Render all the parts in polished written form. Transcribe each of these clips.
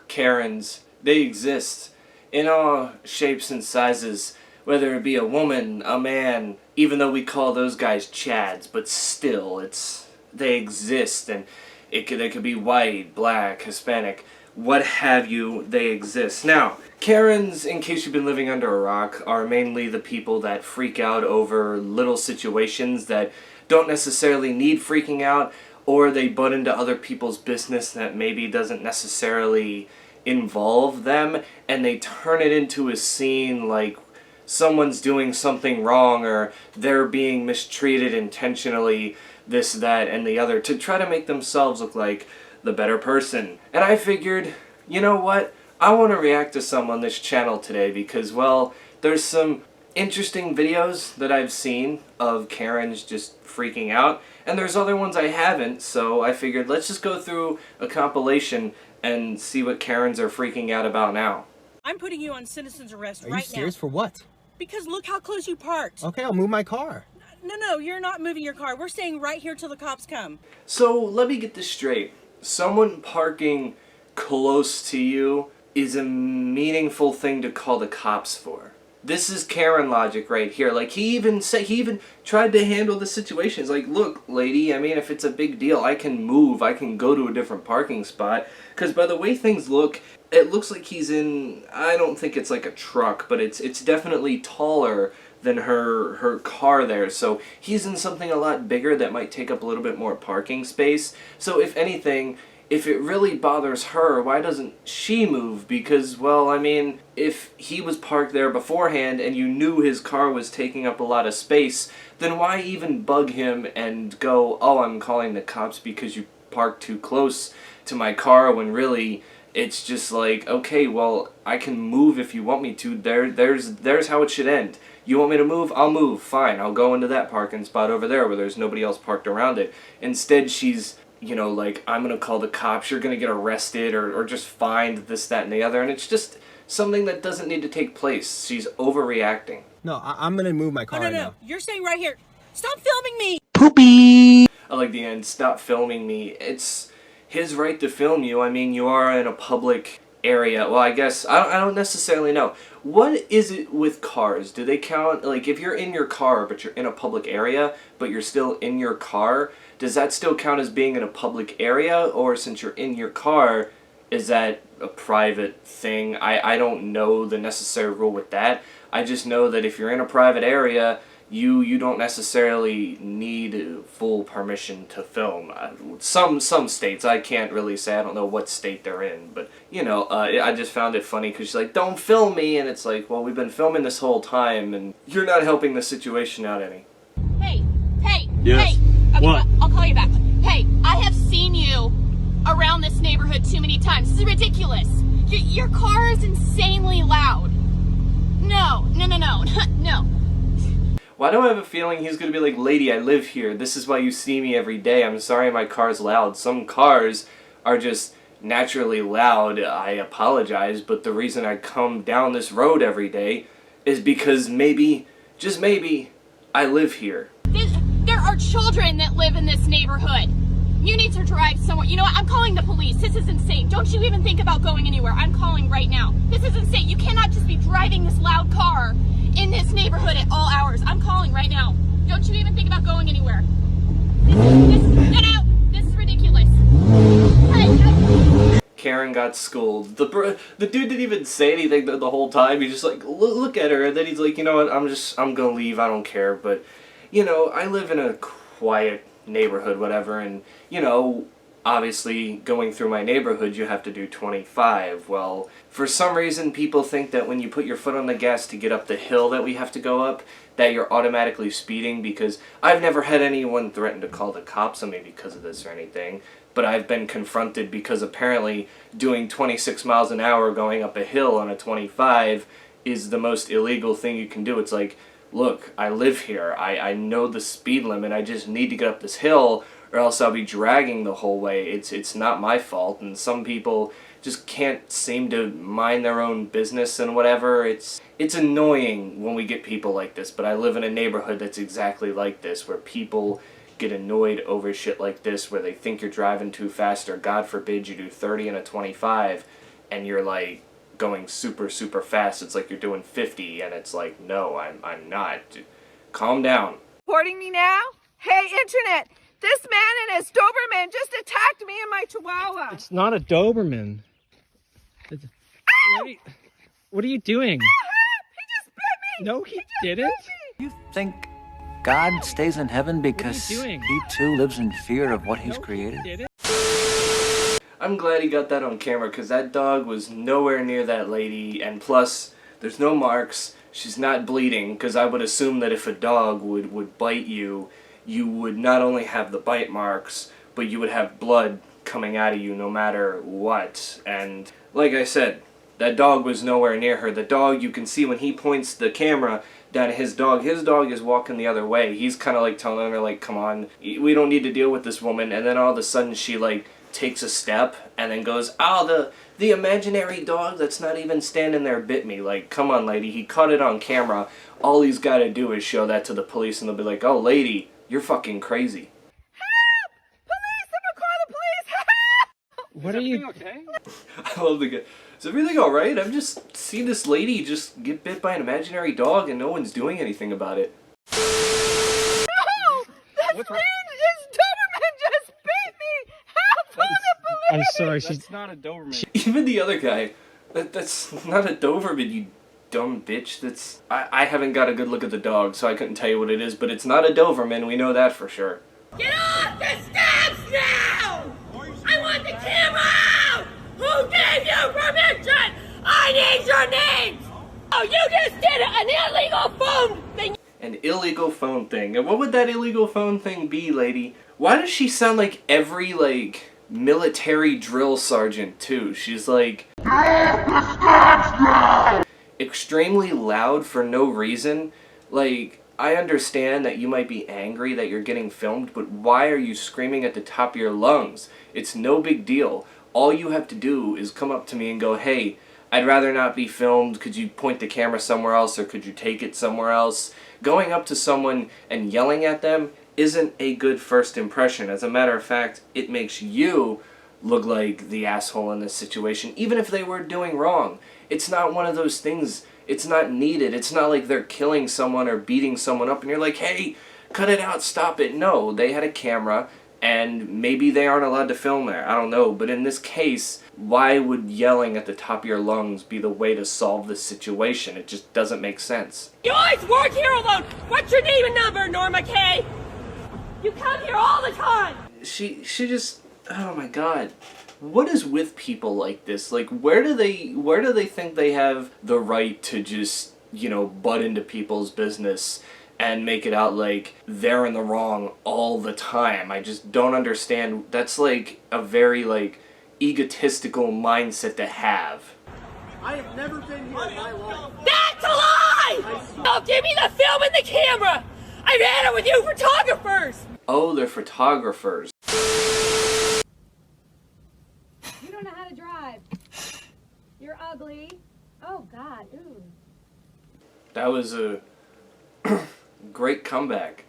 Karens, they exist in all shapes and sizes, whether it be a woman, a man, even though we call those guys Chads, but still, they exist, and they could be white, black, Hispanic, what have you, they exist. Now, Karens, in case you've been living under a rock, are mainly the people that freak out over little situations that don't necessarily need freaking out, or they butt into other people's business that maybe doesn't necessarily involve them, and they turn it into a scene like someone's doing something wrong or they're being mistreated intentionally, this, that, and the other, to try to make themselves look like the better person. And I figured, you know what? I want to react to some on this channel today because, well, there's some interesting videos that I've seen of Karens just freaking out, and there's other ones I haven't, so I figured let's just go through a compilation and see what Karens are freaking out about now. I'm putting you on citizen's arrest right now. Are you serious? For what? Because look how close you parked. Okay, I'll move my car. No, you're not moving your car. We're staying right here till the cops come. So let me get this straight. Someone parking close to you is a meaningful thing to call the cops for. This is Karen logic right here. Like, he even tried to handle the situation. He's like, look, lady, I mean, if it's a big deal, I can move. I can go to a different parking spot. Because by the way things look, it looks like he's in, I don't think it's like a truck, but it's definitely taller than her car there. So he's in something a lot bigger that might take up a little bit more parking space. So if anything, if it really bothers her, why doesn't she move? Because, well, I mean, if he was parked there beforehand and you knew his car was taking up a lot of space, then why even bug him and go, oh, I'm calling the cops because you parked too close to my car, when really it's just like, okay, well, I can move if you want me to. There's how it should end. You want me to move? I'll move. Fine, I'll go into that parking spot over there where there's nobody else parked around it. Instead, she's, you know, like, I'm going to call the cops, you're going to get arrested, or just fined, this, that, and the other. And it's just something that doesn't need to take place. She's overreacting. No, I'm going to move my car right now. You're staying right here. Stop filming me! Poopy! I like the end. Stop filming me. It's his right to film you. I mean, you are in a public area. Well, I guess, I don't necessarily know. What is it with cars? Do they count, like, if you're in your car, but you're in a public area, but you're still in your car, does that still count as being in a public area? Or since you're in your car, is that a private thing? I don't know the necessary rule with that. I just know that if you're in a private area, you don't necessarily need full permission to film. Some states, I can't really say, I don't know what state they're in, but, you know, I just found it funny because she's like, don't film me, and it's like, well, we've been filming this whole time, and you're not helping the situation out any. Hey, yes. hey. Okay, What? I'll call you back. Hey, I have seen you around this neighborhood too many times. This is ridiculous. Your car is insanely loud. No. No. Why do I have a feeling he's going to be like, lady, I live here. This is why you see me every day. I'm sorry my car's loud. Some cars are just naturally loud. I apologize, but the reason I come down this road every day is because maybe, just maybe, I live here. There are children that live in this neighborhood. You need to drive somewhere. You know what? I'm calling the police. This is insane. Don't you even think about going anywhere. I'm calling right now. This is insane. You cannot just be driving this loud car in this neighborhood at all hours. I'm calling right now. Don't you even think about going anywhere. No. This is ridiculous. Hey. Karen got schooled. The dude didn't even say anything the whole time. He just like, look at her, and then he's like, you know what, I'm gonna leave, I don't care. But, you know, I live in a quiet neighborhood, whatever, and, you know, obviously going through my neighborhood you have to do 25. Well, for some reason people think that when you put your foot on the gas to get up the hill that we have to go up, that you're automatically speeding, because I've never had anyone threaten to call the cops on me because of this or anything, but I've been confronted because apparently doing 26 miles an hour going up a hill on a 25 is the most illegal thing you can do. It's like, look, I live here, I know the speed limit, I just need to get up this hill or else I'll be dragging the whole way. It's not my fault, and some people just can't seem to mind their own business and whatever. It's annoying when we get people like this, but I live in a neighborhood that's exactly like this, where people get annoyed over shit like this where they think you're driving too fast, or God forbid you do 30 and a 25 and you're like going super, super fast. It's like you're doing 50 and it's like, no, I'm not. Calm down. Reporting me now? Hey, Internet! This man and his Doberman just attacked me and my Chihuahua! It's not a Doberman. What are you doing? He just bit me! No, he didn't. You think God stays in heaven because doing? he too lives in fear of what he's created? Did it? I'm glad he got that on camera, because that dog was nowhere near that lady, and plus, there's no marks, she's not bleeding, because I would assume that if a dog would bite you, you would not only have the bite marks, but you would have blood coming out of you no matter what. And like I said, that dog was nowhere near her. The dog, you can see when he points the camera down at his dog is walking the other way. He's kind of like telling her, like, come on, we don't need to deal with this woman. And then all of a sudden she like takes a step and then goes, oh, the imaginary dog that's not even standing there bit me. Like, come on, lady, he caught it on camera. All he's got to do is show that to the police and they'll be like, oh, lady, you're fucking crazy. Help! Police! Someone call the police! Help! What are you? Okay? I love the guy. Is everything alright? I've just seen this lady just get bit by an imaginary dog and no one's doing anything about it. No! This man, his Doberman just bit me! Help! Call the police! I'm sorry, she's That's not a Doberman. Even the other guy, that's not a Doberman, you dumb bitch. That's I haven't got a good look at the dog, so I couldn't tell you what it is, but it's not a Doberman, we know that for sure. Get off the steps now! I want the camera out! Who gave you permission? I need your names! Oh, you just did an illegal phone thing! An illegal phone thing. And what would that illegal phone thing be, lady? Why does she sound like every, like, military drill sergeant, too? She's like extremely loud for no reason. Like, I understand that you might be angry that you're getting filmed, but why are you screaming at the top of your lungs? It's no big deal. All you have to do is come up to me and go, hey, I'd rather not be filmed. Could you point the camera somewhere else, or could you take it somewhere else? Going up to someone and yelling at them isn't a good first impression. As a matter of fact, it makes you look like the asshole in this situation, even if they were doing wrong. It's not one of those things. It's not needed. It's not like they're killing someone or beating someone up and you're like, hey, cut it out, stop it. No, they had a camera and maybe they aren't allowed to film there. I don't know. But in this case, why would yelling at the top of your lungs be the way to solve this situation? It just doesn't make sense. You always work here alone! What's your name and number, Norma Kay? You come here all the time! She just, oh my god. What is with people like this? Like, where do they think they have the right to just, you know, butt into people's business and make it out like they're in the wrong all the time? I just don't understand. That's like a very, like, egotistical mindset to have. I have never been here in my life. That's a lie! Oh, give me the film and the camera! I ran it with you photographers! Oh, they're photographers. You don't know how to drive. You're ugly. Oh, God. Ooh. That was a great comeback.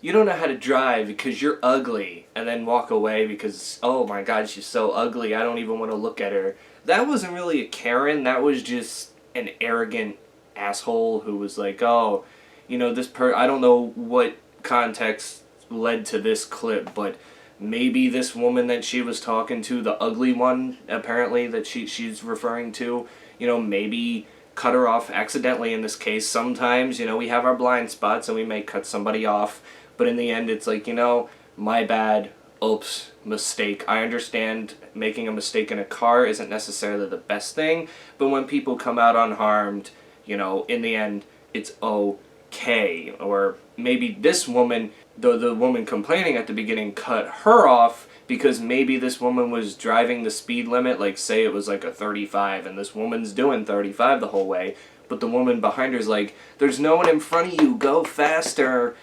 You don't know how to drive because you're ugly, and then walk away because, oh my god, she's so ugly, I don't even want to look at her. That wasn't really a Karen, that was just an arrogant asshole who was like, oh, you know, I don't know what context led to this clip, but maybe this woman that she was talking to, the ugly one, apparently, that she's referring to, you know, maybe cut her off accidentally in this case. Sometimes, you know, we have our blind spots and we may cut somebody off, but in the end it's like, you know, my bad, oops, mistake. I understand making a mistake in a car isn't necessarily the best thing, but when people come out unharmed, you know, in the end, it's okay. Or maybe this woman, the woman complaining at the beginning, cut her off because maybe this woman was driving the speed limit, like say it was like a 35 and this woman's doing 35 the whole way, but the woman behind her's like, there's no one in front of you, go faster,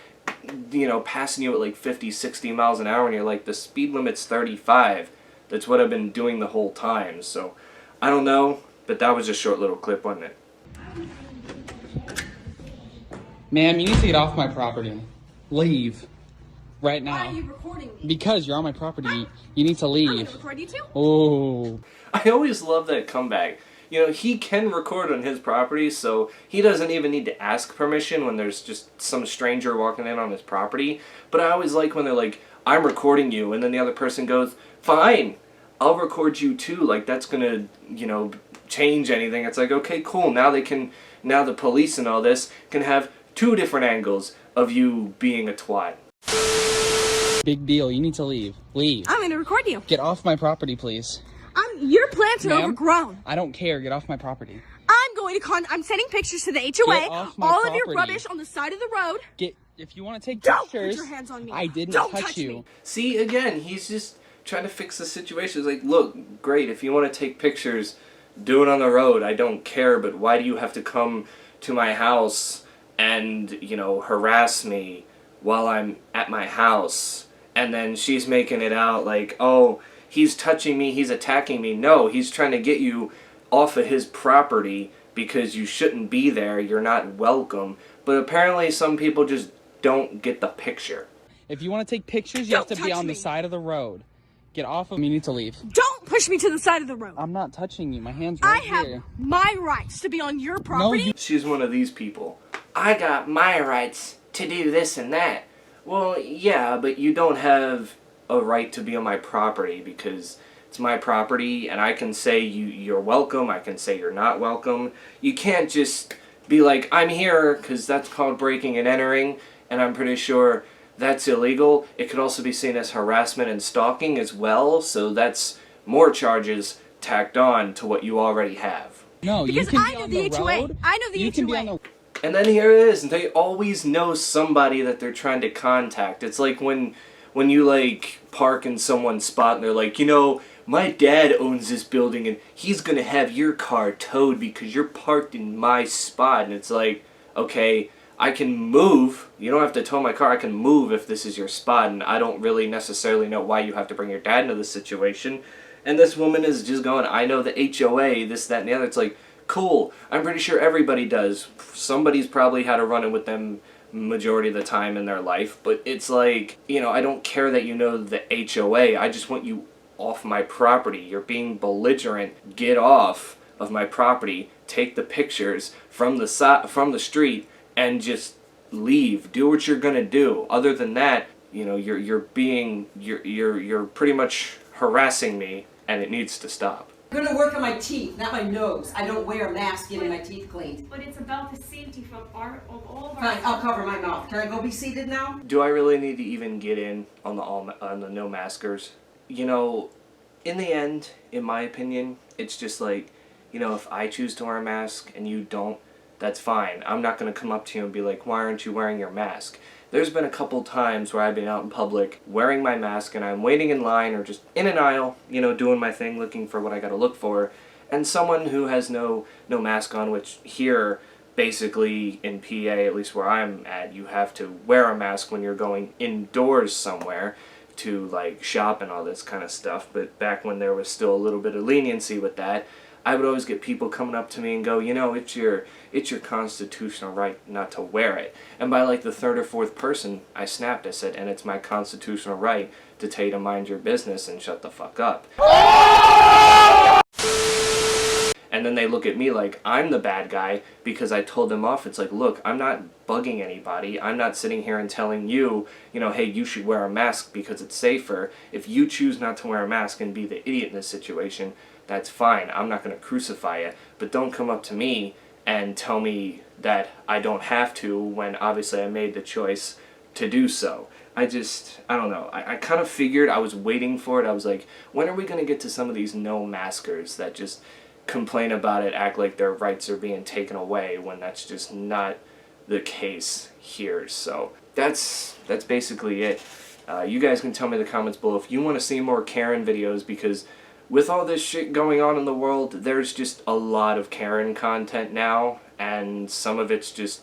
you know, passing you at like 50, 60 miles an hour, and you're like, the speed limit's 35. That's what I've been doing the whole time. So I don't know, but that was a short little clip, wasn't it? Ma'am, you need to get off my property. Leave. right Why now. are you recording me? Because you're on my property. You need to leave. I'm gonna record you too. Oh. I always love that comeback. You know, he can record on his property, so he doesn't even need to ask permission when there's just some stranger walking in on his property. But I always like when they're like, I'm recording you, and then the other person goes, fine, I'll record you too. Like, that's gonna, you know, change anything. It's like, okay, cool, now the police and all this can have two different angles of you being a twat. Big deal. You need to leave. Leave. I'm gonna record you. Get off my property, please. Your plants are Ma'am? overgrown. I don't care. Get off my property. I'm sending pictures to the HOA. Get off my All of your property. rubbish on the side of the road. If you want to take Don't pictures. put your hands on me. I didn't Don't touch you. me. See, again, he's just trying to fix the situation. It's like, look, great, if you want to take pictures, do it on the road. I don't care, but why do you have to come to my house and, you know, harass me while I'm at my house? And then she's making it out like, oh, he's touching me, he's attacking me. No, he's trying to get you off of his property because you shouldn't be there. You're not welcome. But apparently some people just don't get the picture. If you want to take pictures, you have to be on the side of the road. Get off of me. You need to leave. Don't push me to the side of the road. I'm not touching you. My hand's I right have here. my rights to be on your property. She's one of these people. I got my rights to do this and that. Well, yeah, but you don't have a right to be on my property because it's my property and I can say you're welcome, I can say you're not welcome. You can't just be like, I'm here, because that's called breaking and entering, and I'm pretty sure that's illegal. It could also be seen as harassment and stalking as well, so that's more charges tacked on to what you already have. No, Because you I can know be on the the HOA. road. I know the You can be HOA. on the And then here it is, and they always know somebody that they're trying to contact. It's like when you like park in someone's spot and they're like, you know, my dad owns this building and he's gonna have your car towed because you're parked in my spot. And it's like, okay, I can move. You don't have to tow my car. I can move if this is your spot, and I don't really necessarily know why you have to bring your dad into this situation. And this woman is just going, I know the HOA, this, that, and the other. It's like, cool. I'm pretty sure everybody does. Somebody's probably had a run-in with them majority of the time in their life, but it's like, you know, I don't care that you know the HOA. I just want you off my property. You're being belligerent. Get off of my property. Take the pictures from the street and just leave. Do what you're gonna do. Other than that, you know, you're pretty much harassing me, and it needs to stop. I'm gonna work on my teeth, not my nose. I don't wear a mask getting my teeth cleaned. But it's about the safety of all of our. Fine, I'll cover my mouth. Can I go be seated now? Do I really need to even get in on the no maskers? You know, in the end, in my opinion, it's just like, you know, if I choose to wear a mask and you don't, that's fine. I'm not going to come up to you and be like, why aren't you wearing your mask? There's been a couple times where I've been out in public wearing my mask and I'm waiting in line or just in an aisle, you know, doing my thing, looking for what I got to look for, and someone who has no mask on, which here, basically in PA, at least where I'm at, you have to wear a mask when you're going indoors somewhere to like shop and all this kind of stuff. But back when there was still a little bit of leniency with that, I would always get people coming up to me and go, you know, it's your constitutional right not to wear it. And by like the third or fourth person, I snapped. I said, and it's my constitutional right to tell you to mind your business and shut the fuck up. And then they look at me like I'm the bad guy because I told them off. It's like, look, I'm not bugging anybody. I'm not sitting here and telling you, you know, hey, you should wear a mask because it's safer. If you choose not to wear a mask and be the idiot in this situation, that's fine. I'm not going to crucify you. But don't come up to me and tell me that I don't have to when obviously I made the choice to do so. I don't know. I kind of figured, I was waiting for it. I was like, when are we going to get to some of these no-maskers that just complain about it, act like their rights are being taken away when that's just not the case here. So that's basically it. You guys can tell me in the comments below if you want to see more Karen videos, because with all this shit going on in the world, there's just a lot of Karen content now, and some of it's just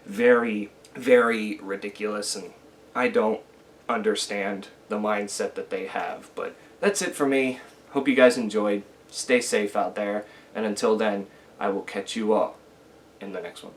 very, very ridiculous, and I don't understand the mindset that they have. But that's it for me. Hope you guys enjoyed. Stay safe out there, and until then, I will catch you all in the next one.